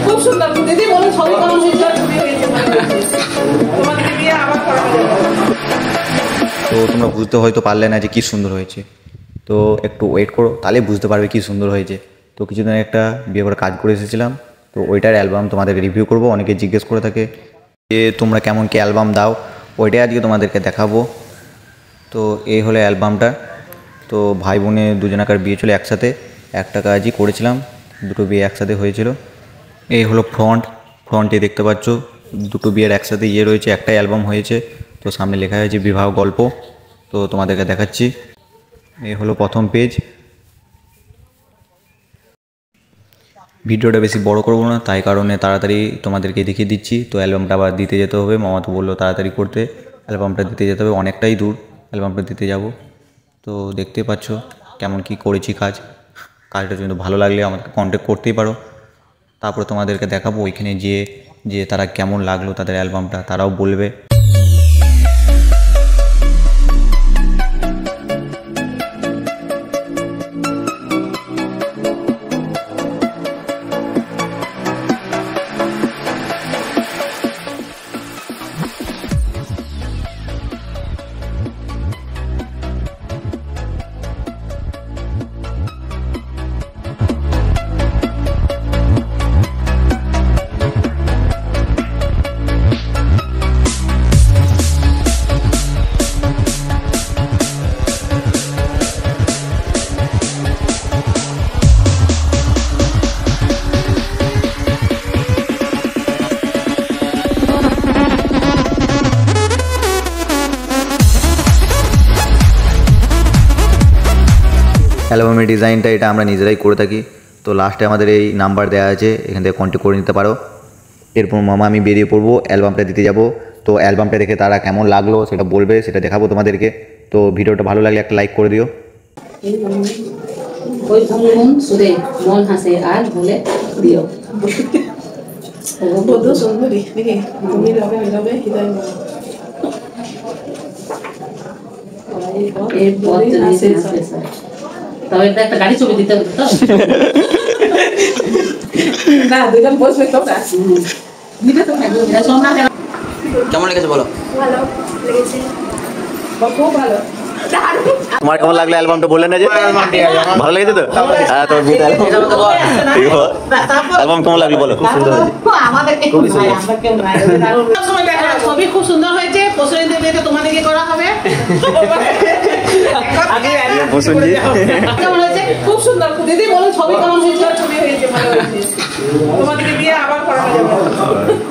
খুব সুন্দর দিদি, বলো ছবি কেমন হয়েছে? ছবি হয়েছে তোমাদেরকে দিয়ে আবার করা যাবে। তো তোমরা বুঝতে হয়তো পারলে না যে কী সুন্দর হয়েছে, তো একটু ওয়েট করো, তাহলে বুঝতে পারবে কী সুন্দর হয়েছে। তো কিছুদিন একটা বিয়ে করে কাজ করে এসেছিলাম, তো ওইটার অ্যালবাম তোমাদেরকে রিভিউ করব। অনেকে জিজ্ঞেস করে থাকে যে তোমরা কেমন কি অ্যালবাম দাও, ওইটাই আজকে তোমাদেরকে দেখাবো। তো এই হলো অ্যালবামটা। তো ভাই বোনে দুজনাকার বিয়ে ছিল একসাথে, একটা কাজই করেছিলাম, দুটো বিয়ে একসাথে হয়েছিল। এই হলো ফ্রন্টে দেখতে পাচ্ছ দুটো বিয়ের একসাথে রয়েছে, একটাই অ্যালবাম হয়েছে। তো সামনে লেখা হয়েছে বিবাহ গল্প। তো তোমাদেরকে দেখাচ্ছি, এই হলো প্রথম পেজ। ভিডিওটা বেশি বড় করবো না, তাই কারণে তাড়াতাড়ি তোমাদেরকে দেখিয়ে দিচ্ছি। তো অ্যালবামটা আবার দিতে যেতে হবে, মামা তো বললো তাড়াতাড়ি করতে, অ্যালবামটা দিতে যেতে হবে, অনেকটাই দূর অ্যালবামটা দিতে যাব। তো দেখতে পাচ্ছ কেমন কি করেছি কাজটা যদি ভালো লাগলে আমাকে কন্ট্যাক্ট করতেই পারো। তারপরে তোমাদেরকে দেখাবো ওইখানে যে তারা কেমন লাগলো তাদের অ্যালবামটা, তারাও বলবে। অ্যালবামের ডিজাইনটা এটা আমরা নিজেরাই করে থাকি। তো লাস্টে আমাদের এই নাম্বার দেওয়া আছে, এখান থেকে কন্ট্যাক্ট করে নিতে পারো। এরপর মামা আমি বেরিয়ে পড়বো, অ্যালবামটা দিতে যাব। তো অ্যালবামটা দেখে তারা কেমন লাগলো সেটা বলবে, সেটা দেখাবো তোমাদেরকে। তো ভিডিওটা ভালো লাগলে একটা লাইক করে দিও। ওই ভ্রমণ সুরে মন হাসে আর বলে দিও। কত সুন্দরী দেখি, তুমি রবে রবে হৃদয় এই পথ হাসে হাসে স্যার। তবে একটা গাড়ি ছবি দিতে হবে তো না, দুজন বসবে তো না দিতে তো থাকবে। কেমন লেগেছে বলো? ভালো লেগেছে, খুব ভালো। তোমার কেমন লাগলো অ্যালবামটা বললে না যে ভালো লেগেছে? তো হ্যাঁ, তো অ্যালবাম কেমন লাগলো বলো? খুব সুন্দর হয়েছে, ছবি খুব সুন্দর হয়েছে। পছন্দ বিয়েতে তোমাদেরকে করা হবে। কেমন হয়েছে? খুব সুন্দর দিদি, বলো ছবি কেমন হয়েছে? ছবি হয়েছে, ভালো হয়েছে। তোমাদেরকে দিয়ে আবার করা যাবে।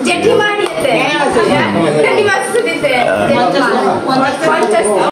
জেঠিমা দিতে, জেঠিমা দিতে 50